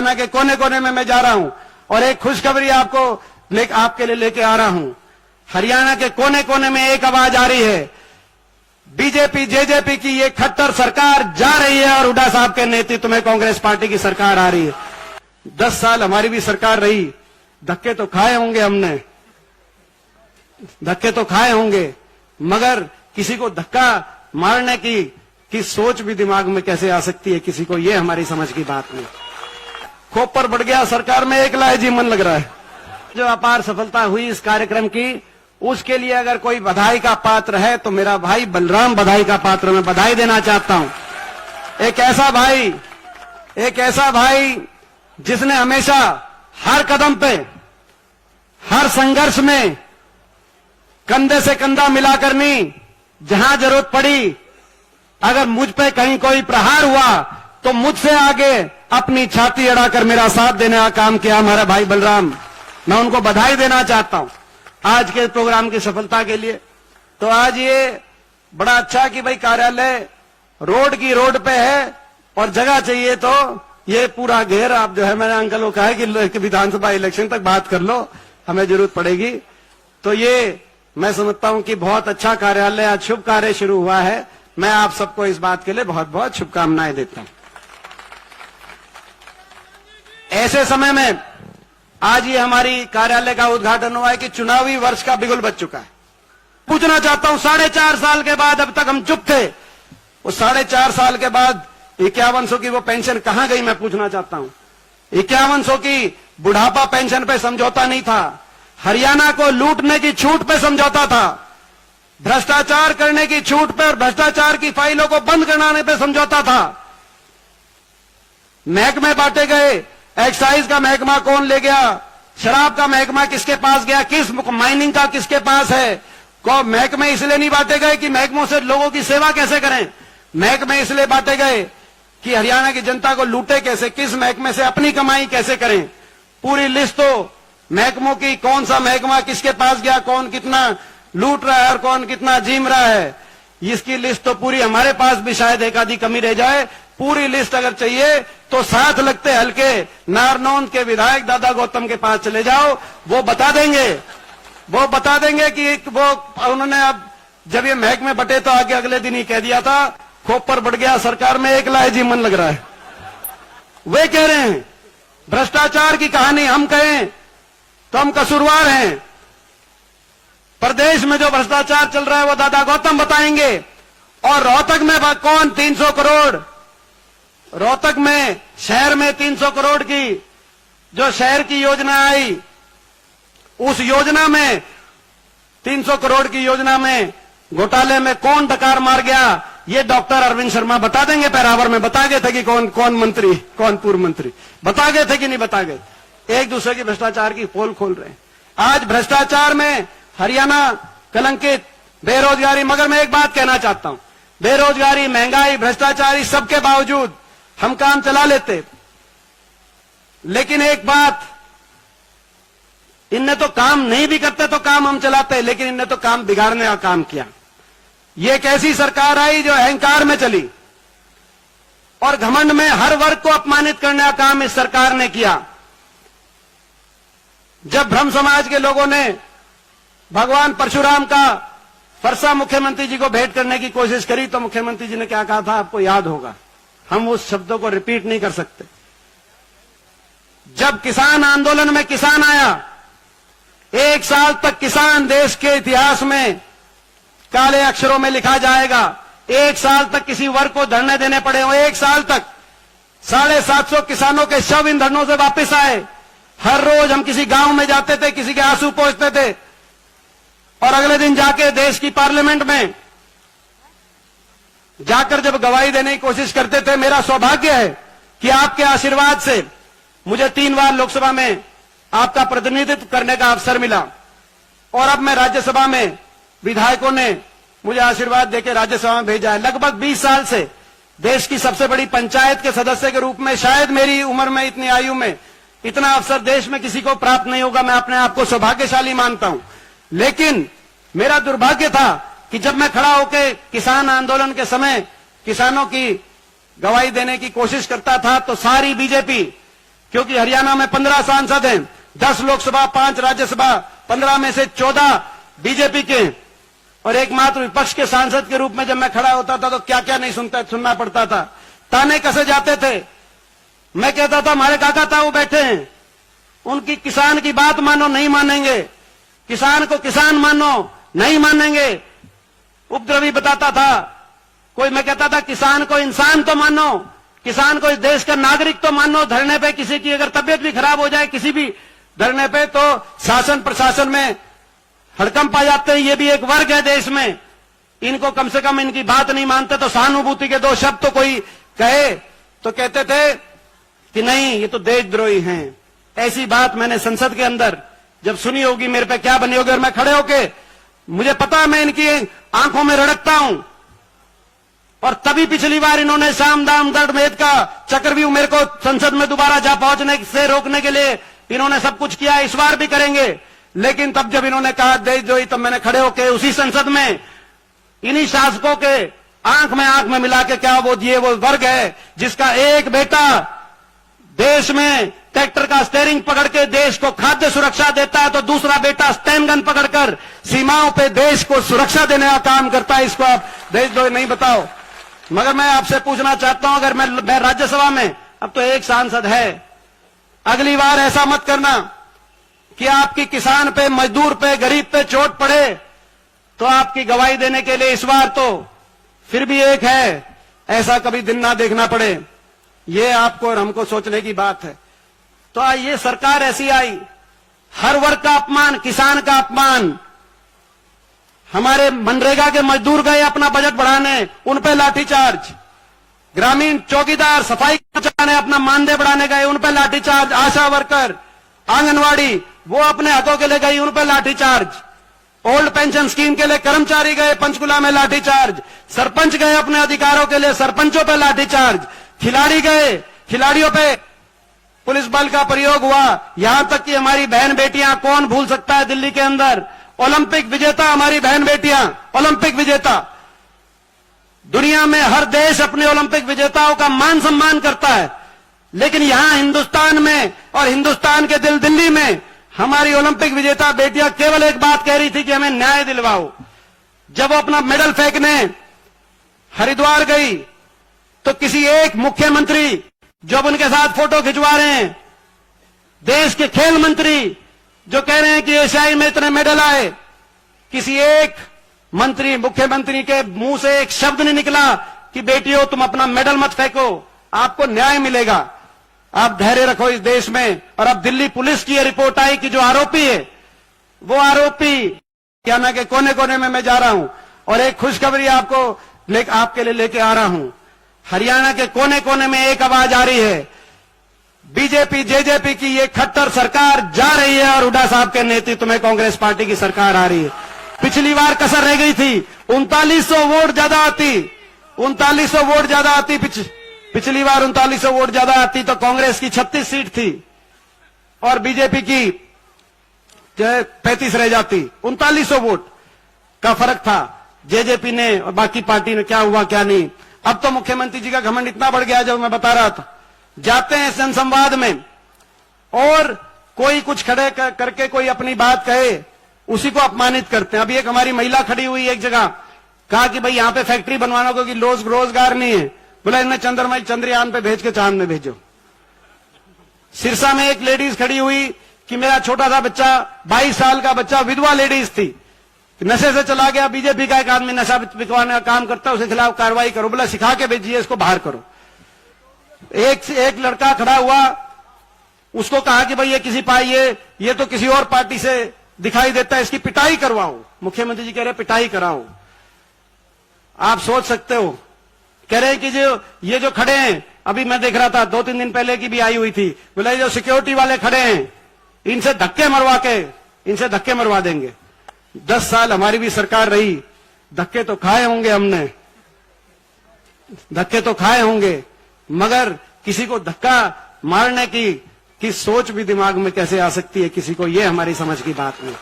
हरियाणा के कोने कोने में मैं जा रहा हूं और एक खुशखबरी आपके लिए लेके आ रहा हूं। हरियाणा के कोने कोने में एक आवाज आ रही है, बीजेपी जेजेपी की ये खट्टर सरकार जा रही है और हुड्डा साहब के नेतृत्व में कांग्रेस पार्टी की सरकार आ रही है। 10 साल हमारी भी सरकार रही, धक्के तो खाए होंगे हमने, धक्के तो खाए होंगे, मगर किसी को धक्का मारने की सोच भी दिमाग में कैसे आ सकती है किसी को, ये हमारी समझ की बात नहीं। खोप पर बढ़ गया सरकार में एकला है जी मन लग रहा है। जो अपार सफलता हुई इस कार्यक्रम की, उसके लिए अगर कोई बधाई का पात्र है तो मेरा भाई बलराम बधाई का पात्र, मैं बधाई देना चाहता हूं। एक ऐसा भाई जिसने हमेशा हर कदम पे, हर संघर्ष में कंधे से कंधा मिलाकर नहीं, जहां जरूरत पड़ी अगर मुझ पे कहीं कोई प्रहार हुआ तो मुझसे आगे अपनी छाती अड़ाकर मेरा साथ देने का काम किया हमारा भाई बलराम। मैं उनको बधाई देना चाहता हूं आज के प्रोग्राम की सफलता के लिए। तो आज ये बड़ा अच्छा कि भाई कार्यालय रोड पे है और जगह चाहिए तो ये पूरा घेर आप जो है, मैंने अंकल को कहा है कि विधानसभा इलेक्शन तक बात कर लो, हमें जरूरत पड़ेगी। तो ये मैं समझता हूं कि बहुत अच्छा कार्यालय, आज शुभ कार्य शुरू हुआ है। मैं आप सबको इस बात के लिए बहुत बहुत शुभकामनाएं देता हूं। ऐसे समय में आज ये हमारी कार्यालय का उद्घाटन हुआ है कि चुनावी वर्ष का बिगुल बज चुका है। पूछना चाहता हूं, 4.5 साल के बाद अब तक हम चुप थे, वो 4.5 साल के बाद 5100 की वो पेंशन कहां गई, मैं पूछना चाहता हूं। 5100 की बुढ़ापा पेंशन पे समझौता नहीं था, हरियाणा को लूटने की छूट पे समझौता था, भ्रष्टाचार करने की छूट पे और भ्रष्टाचार की फाइलों को बंद कराने पे समझौता था। महकमे बांटे गए, एक्साइज का महकमा कौन ले गया, शराब का महकमा किसके पास गया, किस माइनिंग का किसके पास है। महकमे इसलिए नहीं बांटे गए कि महकमों से लोगों की सेवा कैसे करें, महकमे इसलिए बांटे गए कि हरियाणा की जनता को लूटे कैसे, किस महकमे से अपनी कमाई कैसे करें। पूरी लिस्ट तो महकमों की, कौन सा महकमा किसके पास गया, कौन कितना लूट रहा है और कौन कितना जीम रहा है, इसकी लिस्ट तो पूरी हमारे पास भी शायद एक आधी कमी रह जाए। पूरी लिस्ट अगर चाहिए तो साथ लगते हल्के नारनौंद के विधायक दादा गौतम के पास चले जाओ, वो बता देंगे कि वो उन्होंने अब जब ये महकमे बटे तो आगे अगले दिन ही कह दिया था खोप पर बढ़ गया सरकार में एकला है जी मन लग रहा है। वे कह रहे हैं भ्रष्टाचार की कहानी हम कहें तो हम कसूरवार हैं, प्रदेश में जो भ्रष्टाचार चल रहा है वो दादा गौतम बताएंगे। और रोहतक में कौन 300 करोड़, रोहतक में शहर में 300 करोड़ की जो शहर की योजना आई, उस योजना में 300 करोड़ की योजना में घोटाले में कौन डकार मार गया, ये डॉक्टर अरविंद शर्मा बता देंगे। पैरावर में बता गए थे कि कौन मंत्री, कौन पूर्व मंत्री, बता गए थे कि नहीं बता गए। एक दूसरे की भ्रष्टाचार की पोल खोल रहे हैं। आज भ्रष्टाचार में हरियाणा कलंकित, बेरोजगारी, मगर मैं एक बात कहना चाहता हूं, बेरोजगारी, महंगाई, भ्रष्टाचार, इस सबके बावजूद हम काम चला लेते। लेकिन एक बात, इनने तो काम नहीं भी करते तो काम हम चलाते, लेकिन इनने तो काम बिगाड़ने का काम किया। ये एक ऐसी सरकार आई जो अहंकार में चली और घमंड में हर वर्ग को अपमानित करने का काम इस सरकार ने किया। जब ब्रह्म समाज के लोगों ने भगवान परशुराम का फरसा मुख्यमंत्री जी को भेंट करने की कोशिश करी तो मुख्यमंत्री जी ने क्या कहा था, आपको याद होगा, हम उस शब्दों को रिपीट नहीं कर सकते। जब किसान आंदोलन में किसान आया, 1 साल तक किसान देश के इतिहास में काले अक्षरों में लिखा जाएगा। 1 साल तक किसी वर्ग को धरने देने पड़े हो, 1 साल तक 750 किसानों के शव इन धरनों से वापस आए। हर रोज हम किसी गांव में जाते थे, किसी के आंसू पोंछते थे और अगले दिन जाके देश की पार्लियामेंट में जाकर जब गवाही देने की कोशिश करते थे। मेरा सौभाग्य है कि आपके आशीर्वाद से मुझे 3 बार लोकसभा में आपका प्रतिनिधित्व करने का अवसर मिला और अब मैं राज्यसभा में, विधायकों ने मुझे आशीर्वाद देकर राज्यसभा में भेजा है। लगभग 20 साल से देश की सबसे बड़ी पंचायत के सदस्य के रूप में, शायद मेरी उम्र में, इतनी आयु में इतना अवसर देश में किसी को प्राप्त नहीं होगा। मैं अपने आप को सौभाग्यशाली मानता हूं। लेकिन मेरा दुर्भाग्य था कि जब मैं खड़ा होकर किसान आंदोलन के समय किसानों की गवाही देने की कोशिश करता था तो सारी बीजेपी क्योंकि हरियाणा में 15 सांसद हैं, 10 लोकसभा, 5 राज्यसभा, 15 में से 14 बीजेपी के, और एकमात्र विपक्ष के सांसद के रूप में जब मैं खड़ा होता था तो क्या क्या नहीं सुनना पड़ता था। ताने कसे जाते थे। मैं कहता था हमारे काका ताऊ बैठे हैं, उनकी किसान की बात मानो, नहीं मानेंगे। किसान को किसान मानो, नहीं मानेंगे। उपद्रवी बताता था कोई। मैं कहता था किसान को इंसान तो मानो, किसान को इस देश का नागरिक तो मानो। धरने पे किसी की अगर तबियत भी खराब हो जाए किसी भी धरने पे, तो शासन प्रशासन में हड़कंप आ जाते हैं। ये भी एक वर्ग है देश में, इनको कम से कम इनकी बात नहीं मानते तो सहानुभूति के 2 शब्द तो कोई कहे तो कहते थे कि नहीं ये तो देशद्रोही हैं। ऐसी बात मैंने संसद के अंदर जब सुनी होगी, मेरे पे क्या बनी होगी। और मैं खड़े होके, मुझे पता मैं इनकी आंखों में रड़कता हूं। और तभी पिछली बार इन्होंने साम दाम दंड भेद का चक्रव्यूह मेरे को संसद में दोबारा जा पहुंचने से रोकने के लिए इन्होंने सब कुछ किया। इस बार भी करेंगे। लेकिन तब जब इन्होंने कहा देशद्रोही, तब मैंने खड़े होके उसी संसद में इन्हीं शासकों के आंख में मिला के, क्या वो वर्ग है जिसका एक बेटा देश में ट्रैक्टर का स्टीयरिंग पकड़ के देश को खाद्य सुरक्षा देता है, तो दूसरा बेटा स्टैन गन पकड़कर सीमाओं पे देश को सुरक्षा देने का काम करता है। इसको आप देशद्रोही नहीं बताओ। मगर मैं आपसे पूछना चाहता हूं, अगर मैं राज्यसभा में, अब तो एक सांसद है, अगली बार ऐसा मत करना कि आपकी किसान पे, मजदूर पे, गरीब पे चोट पड़े तो आपकी गवाही देने के लिए इस बार तो फिर भी एक है, ऐसा कभी दिन ना देखना पड़े। ये आपको और हमको सोचने की बात है। तो ये सरकार ऐसी आई, हर वर्ग का अपमान, किसान का अपमान। हमारे मनरेगा के मजदूर गए अपना बजट बढ़ाने, उन पे लाठीचार्ज। ग्रामीण चौकीदार, सफाई कर्मचारी अपना मानदेय बढ़ाने गए, उन पे लाठीचार्ज। आशा वर्कर, आंगनवाड़ी, वो अपने हकों के लिए गई, उन पे लाठीचार्ज। ओल्ड पेंशन स्कीम के लिए कर्मचारी गए, पंचकुला में लाठीचार्ज। सरपंच गए अपने अधिकारों के लिए, सरपंचों पे लाठीचार्ज। खिलाड़ी गए, खिलाड़ियों पे पुलिस बल का प्रयोग हुआ। यहां तक कि हमारी बहन बेटियां, कौन भूल सकता है दिल्ली के अंदर ओलंपिक विजेता, हमारी बहन बेटियां ओलंपिक विजेता। दुनिया में हर देश अपने ओलंपिक विजेताओं का मान सम्मान करता है, लेकिन यहां हिंदुस्तान में और हिंदुस्तान के दिल्ली में हमारी ओलंपिक विजेता बेटियां केवल एक बात कह रही थी कि हमें न्याय दिलवाओ। जब वो अपना मेडल फेंकने हरिद्वार गई तो किसी एक मुख्यमंत्री जो उनके साथ फोटो खिंचवा रहे हैं, देश के खेल मंत्री जो कह रहे हैं कि एशियाई में इतने मेडल आए, किसी एक मंत्री, मुख्यमंत्री के मुंह से एक शब्द नहीं निकला कि बेटियों तुम अपना मेडल मत फेंको, आपको न्याय मिलेगा, आप धैर्य रखो इस देश में। और अब दिल्ली पुलिस की यह रिपोर्ट आई कि जो आरोपी है, वो आरोपी हरियाणा के कोने कोने में मैं जा रहा हूं और एक खुशखबरी आपके लिए लेके आ रहा हूं। हरियाणा के कोने कोने में एक आवाज आ रही है, बीजेपी जेजेपी की ये खट्टर सरकार जा रही है और हुड्डा साहब के नेतृत्व में कांग्रेस पार्टी की सरकार आ रही है। पिछली बार कसर रह गई थी, 3900 वोट ज्यादा आती, 3900 वोट ज्यादा आती, पिछली बार 3900 वोट ज्यादा आती तो कांग्रेस की 36 सीट थी और बीजेपी की 35 रह जाती। 3900 वोट का फर्क था। जेजेपी ने और बाकी पार्टी ने क्या हुआ क्या नहीं। अब तो मुख्यमंत्री जी का घमंड इतना बढ़ गया, जब मैं बता रहा था, जाते हैं जनसंवाद में और कोई कुछ खड़े करके कोई अपनी बात कहे, उसी को अपमानित करते हैं। अभी एक हमारी महिला खड़ी हुई एक जगह, कहा कि भाई यहां पे फैक्ट्री बनवाना क्योंकि रोजगार नहीं है। बोला इन्हें चंद्रयान पे भेज के चांद में भेजो। सिरसा में एक लेडीज खड़ी हुई कि मेरा छोटा सा बच्चा, 22 साल का बच्चा, विधवा लेडीज थी, नशे से चला गया। बीजेपी का एक आदमी नशा बिकवाने का काम करता है, उसके खिलाफ कार्रवाई करो। बोला सिखा के भेजिए, इसको बाहर करो। एक लड़का खड़ा हुआ, उसको कहा कि भाई ये किसी ये तो किसी और पार्टी से दिखाई देता है, इसकी पिटाई करवाओ। मुख्यमंत्री जी कह रहे पिटाई कराओ। आप सोच सकते हो, कह रहे कि ये जो खड़े हैं, अभी मैं देख रहा था 2-3 दिन पहले की भी आई हुई थी, बोला जो सिक्योरिटी वाले खड़े हैं इनसे धक्के मरवा देंगे। 10 साल हमारी भी सरकार रही, धक्के तो खाए होंगे हमने, धक्के तो खाए होंगे, मगर किसी को धक्का मारने की सोच भी दिमाग में कैसे आ सकती है किसी को, ये हमारी समझ की बात नहीं।